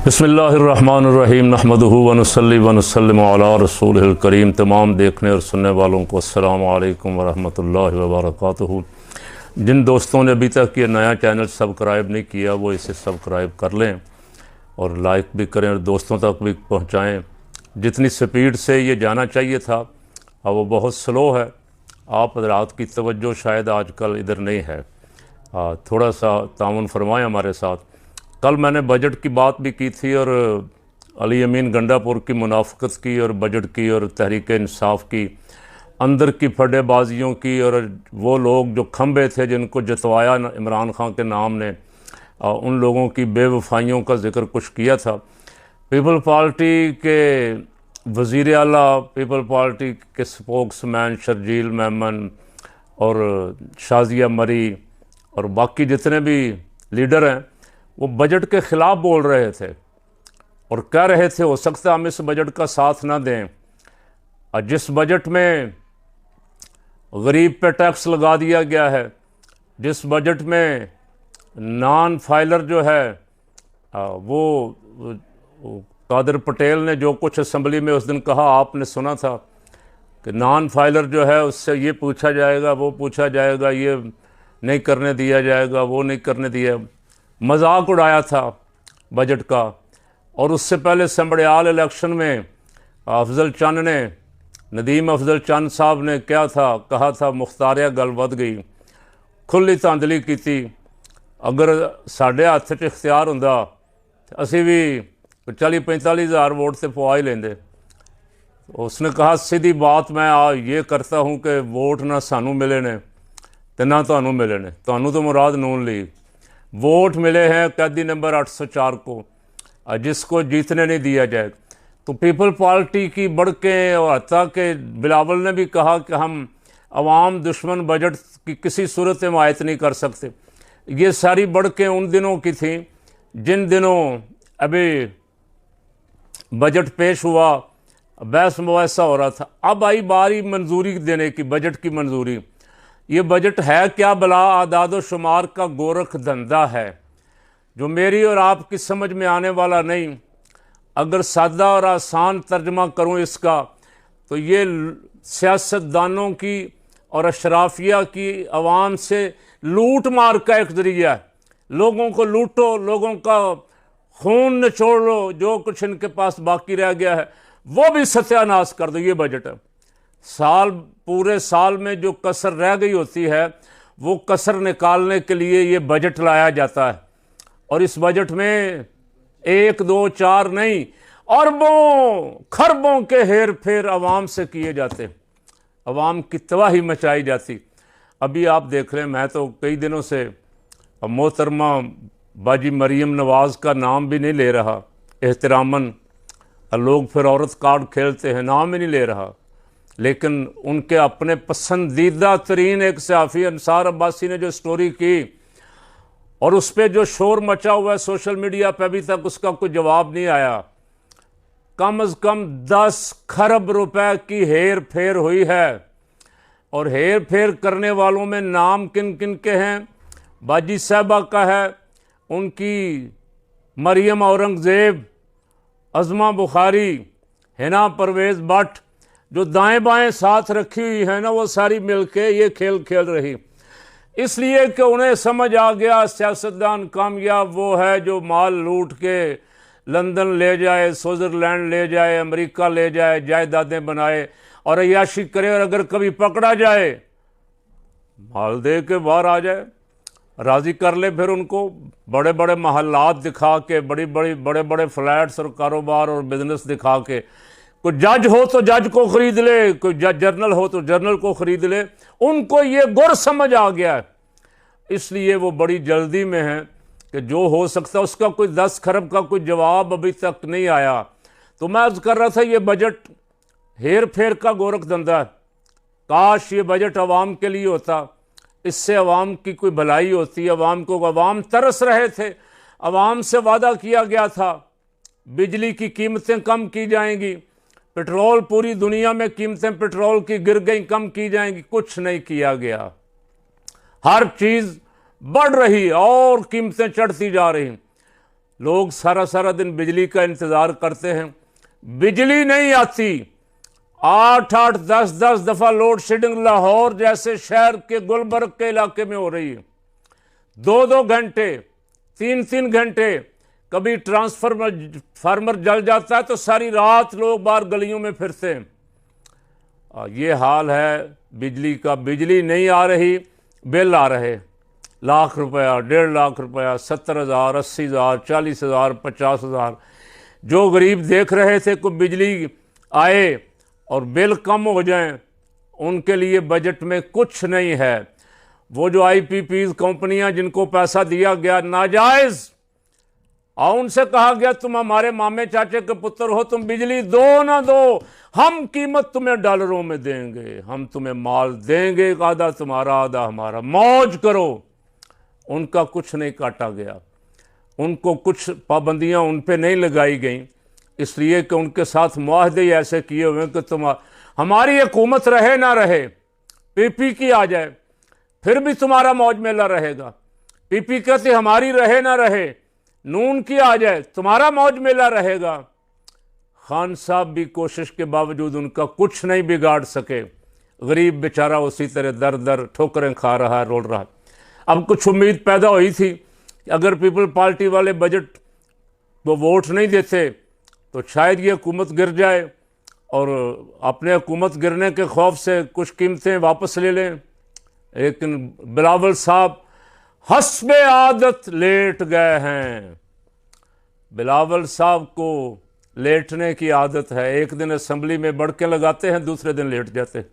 बिस्मिल्लाहिर्रहमानिर्रहीम नहमदुहु व नुसल्ली व नुसल्लिमु अला रसूलिल करीम। तमाम देखने और सुनने वालों को अस्सलामु अलैकुम व रहमतुल्लाहि व बरकातुहू। जिन दोस्तों ने अभी तक ये नया चैनल सब्सक्राइब नहीं किया वो इसे सब्सक्राइब कर लें और लाइक भी करें और दोस्तों तक भी पहुँचाएँ। जितनी स्पीड से ये जाना चाहिए था अब वो बहुत स्लो है। आप हज़रात की तवज्जो शायद आजकल इधर नहीं है, थोड़ा सा ताउन फरमाएँ हमारे साथ। कल मैंने बजट की बात भी की थी और अली अमीन गंडापुर की मुनाफिकत की और बजट की और तहरीक इंसाफ की अंदर की फटेबाजियों की और वो लोग जो खंबे थे जिनको जतवाया इमरान खान के नाम ने, उन लोगों की बेवफाइयों का जिक्र कुछ किया था। पीपल पार्टी के वज़ीर आला, पीपल पार्टी के स्पोक्समैन शर्जील मेमन और शाजिया मरी और बाकी जितने भी लीडर हैं वो बजट के ख़िलाफ़ बोल रहे थे और कह रहे थे हो सकता है हम इस बजट का साथ ना दें। और जिस बजट में गरीब पे टैक्स लगा दिया गया है, जिस बजट में नॉन फाइलर जो है वो कादर पटेल ने जो कुछ असम्बली में उस दिन कहा, आपने सुना था कि नॉन फाइलर जो है उससे ये पूछा जाएगा, वो पूछा जाएगा, ये नहीं करने दिया जाएगा, वो नहीं करने दिया। मजाक उड़ाया था बजट का। और उससे पहले समड़ियाल इलेक्शन में अफजल चंद ने, नदीम अफजल चंद साहब ने क्या था कहा था, मुख्तारिया गल वध गई, खुली धांधली की थी। अगर साढ़े हाथ च इख्तियार हुंदा असी भी 40-45 हज़ार वोट से पवा ही लेंदे। उसने कहा सीधी बात, मैं ये करता हूँ कि वोट ना सानू मिले ने ते ना तुहानू मिले ने, तुहानू तो मुराद नून लीग। वोट मिले हैं कैदी नंबर 804 को, जिसको जीतने नहीं दिया जाए। तो पीपल पार्टी की बढ़के और हत्ता के बिलावल ने भी कहा कि हम अवाम दुश्मन बजट की किसी सूरत में हिमायत नहीं कर सकते। ये सारी बढ़के उन दिनों की थी जिन दिनों अभी बजट पेश हुआ, बहस मुबासा हो रहा था। अब आई बारी मंजूरी देने की, बजट की मंजूरी। ये बजट है क्या भला? आदाद शुमार का गोरख धंधा है जो मेरी और आपकी समझ में आने वाला नहीं। अगर सादा और आसान तर्जमा करूं इसका तो ये सियासतदानों की और अशराफिया की आवाम से लूट मार का एक जरिया है। लोगों को लूटो, लोगों का खून निचोड़ लो, जो कुछ इनके पास बाकी रह गया है वो भी सत्यानाश कर दो। ये बजट है। पूरे साल में जो कसर रह गई होती है वो कसर निकालने के लिए ये बजट लाया जाता है। और इस बजट में 1, 2, 4 नहीं, अरबों खरबों के हेर फेर अवाम से किए जाते, अवाम की तबाही मचाई जाती। अभी आप देख रहे हैं, मैं तो कई दिनों से मोहतरमा बाजी मरियम नवाज़ का नाम भी नहीं ले रहा एहतरामन। लोग फिर औरत कार्ड खेलते हैं, नाम ही नहीं ले रहा। लेकिन उनके अपने पसंदीदा तरीन एक सहाफ़ी अंसार अब्बासी ने जो स्टोरी की और उस पर जो शोर मचा हुआ है सोशल मीडिया पर, अभी तक उसका कोई जवाब नहीं आया। कम से कम 10 खरब रुपए की हेर फेर हुई है। और हेर फेर करने वालों में नाम किन किन के हैं? बाजी साहबा का है, उनकी मरियम औरंगज़ेब, अज़मा बुखारी, हिना परवेज़ भट्ट, जो दाएं बाएं साथ रखी हुई है ना, वो सारी मिलके ये खेल खेल रही। इसलिए कि उन्हें समझ आ गया सियासतदान कामयाब वो है जो माल लूट के लंदन ले जाए, स्विट्ज़रलैंड ले जाए, अमेरिका ले जाए, जायदादें बनाए और अय्याशी करे, और अगर कभी पकड़ा जाए माल दे के बाहर आ जाए, राज़ी कर ले। फिर उनको बड़े बड़े महल्लात दिखा के, बड़े बड़े फ्लैट्स और कारोबार और बिजनेस दिखा के, कोई जज हो तो जज को खरीद ले, कोई जर्नल हो तो जर्नल को खरीद ले। उनको ये गुर समझ आ गया है, इसलिए वो बड़ी जल्दी में है कि जो हो सकता है उसका कोई 10 खरब का कोई जवाब अभी तक नहीं आया। तो मैं अर्ज कर रहा था ये बजट हेर फेर का गोरख धंधा है। काश ये बजट अवाम के लिए होता, इससे अवाम की कोई भलाई होती। अवाम तरस रहे थे, अवाम से वादा किया गया था बिजली की कीमतें कम की जाएंगी, पेट्रोल, पूरी दुनिया में कीमतें पेट्रोल की गिर गई, कम की जाएंगी। कुछ नहीं किया गया, हर चीज़ बढ़ रही और कीमतें चढ़ती जा रही। लोग सारा सारा दिन बिजली का इंतज़ार करते हैं, बिजली नहीं आती। 8-8, 10-10 दफ़ा लोड शेडिंग लाहौर जैसे शहर के गुलबर्ग के इलाके में हो रही है। 2-2 घंटे, 3-3 घंटे, कभी ट्रांसफार्मर जल जाता है तो सारी रात लोग बाहर गलियों में फिरते हैं। ये हाल है बिजली का। बिजली नहीं आ रही, बिल आ रहे लाख रुपया, 1.5 लाख रुपया, 70,000, 80,000, 40,000, 50,000। जो गरीब देख रहे थे कि बिजली आए और बिल कम हो जाएं, उनके लिए बजट में कुछ नहीं है। वो जो IPPs कंपनियां जिनको पैसा दिया गया नाजायज़, और उनसे कहा गया तुम हमारे मामे चाचे के पुत्र हो, तुम बिजली दो ना दो, हम कीमत तुम्हें डॉलरों में देंगे, हम तुम्हें माल देंगे, आधा तुम्हारा आधा हमारा, मौज करो। उनका कुछ नहीं काटा गया, उनको कुछ पाबंदियां उन पे नहीं लगाई गई, इसलिए कि उनके साथ मुआहदे ही ऐसे किए हुए कि तुम हमारी हुकूमत रहे ना रहे, PP की आ जाए फिर भी तुम्हारा मौज मेला रहेगा। PP कहती हमारी रहे ना रहे, नून की आ जाए तुम्हारा मौज मेला रहेगा। खान साहब भी कोशिश के बावजूद उनका कुछ नहीं बिगाड़ सके। गरीब बेचारा उसी तरह दर दर ठोकरें खा रहा है, रोल रहा है। अब कुछ उम्मीद पैदा हुई थी कि अगर पीपल पार्टी वाले बजट वो वोट नहीं देते तो शायद ये हुकूमत गिर जाए, और अपने हुकूमत गिरने के खौफ से कुछ कीमतें वापस ले लें। लेकिन बिलावल साहब हस्बे आदत लेट गए हैं। बिलावल साहब को लेटने की आदत है। एक दिन असेंबली में बढ़के लगाते हैं, दूसरे दिन लेट जाते हैं।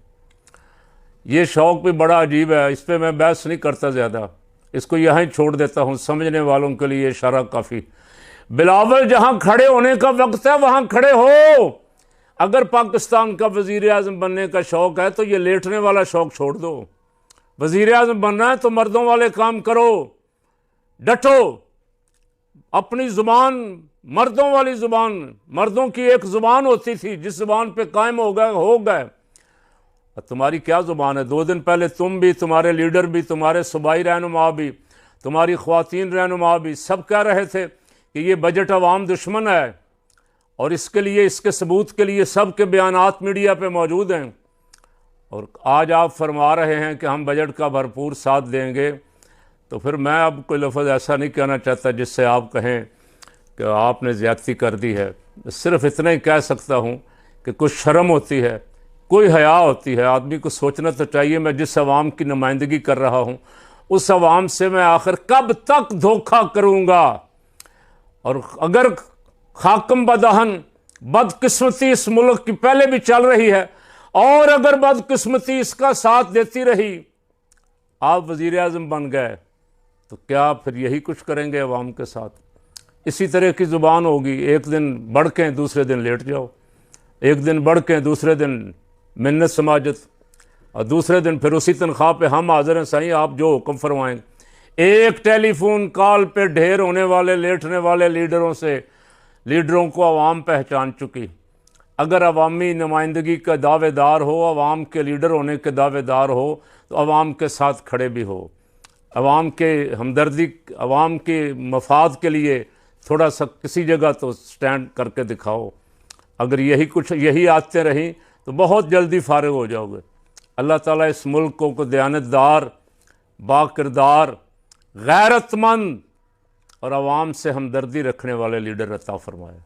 ये शौक़ भी बड़ा अजीब है, इस पर मैं बहस नहीं करता ज़्यादा, इसको यहाँ ही छोड़ देता हूँ। समझने वालों के लिए इशारा काफ़ी। बिलावल जहाँ खड़े होने का वक्त है वहाँ खड़े हो। अगर पाकिस्तान का वज़ीर आज़म बनने का शौक़ है तो ये लेटने वाला शौक़ छोड़ दो। वज़ीर आज़म बनना है तो मर्दों वाले काम करो, डटो। अपनी ज़ुबान, मर्दों वाली ज़ुबान, मर्दों की एक ज़ुबान होती थी जिस ज़ुबान पे कायम हो गए। तुम्हारी क्या ज़ुबान है? 2 दिन पहले तुम भी, तुम्हारे लीडर भी, तुम्हारे सूबाई रहनुमा भी, तुम्हारी ख़वातीन रहनुमा भी सब कह रहे थे कि ये बजट अवाम दुश्मन है, और इसके लिए, इसके सबूत के लिए सब के बयानात मीडिया पे मौजूद हैं। और आज आप फरमा रहे हैं कि हम बजट का भरपूर साथ देंगे। तो फिर मैं अब कोई लफ्ज़ ऐसा नहीं कहना चाहता जिससे आप कहें कि आपने ज़्यादती कर दी है। सिर्फ़ इतना ही कह सकता हूँ कि कुछ शर्म होती है, कोई हया होती है। आदमी को सोचना तो चाहिए मैं जिस अवाम की नुमाइंदगी कर रहा हूँ उस अवाम से मैं आखिर कब तक धोखा करूँगा। और अगर खाकम बदहन बदकिस्मती इस मुल्क की पहले भी चल रही है, और अगर बदकिस्मती इसका साथ देती रही, आप वज़ीर आज़म बन गए तो क्या फिर यही कुछ करेंगे अवाम के साथ? इसी तरह की ज़ुबान होगी। एक दिन बढ़ के दूसरे दिन लेट जाओ, एक दिन बढ़ के दूसरे दिन मिन्नत समाजत, और दूसरे दिन फिर उसी तनख्वाह पे हम हाज़िर हैं सही, आप जो हुक्म फरमाएंगे। एक टेलीफोन कॉल पे ढेर होने वाले लेटने वाले लीडरों को अवाम पहचान चुकी। अगर अवामी नुमाइंदगी का दावेदार हो, अवाम के लीडर होने के दावेदार हो, तो अवाम के साथ खड़े भी हो, अवाम के हमदर्दी, अवाम के मफाद के लिए थोड़ा सा किसी जगह तो स्टैंड करके दिखाओ। अगर यही आदतें रहीं तो बहुत जल्दी फारिग हो जाओगे। अल्लाह ताला इस मुल्क को दयानतदार, बाकिरदार, गैरतमंद और आवाम से हमदर्दी रखने वाले लीडर अता फरमाए।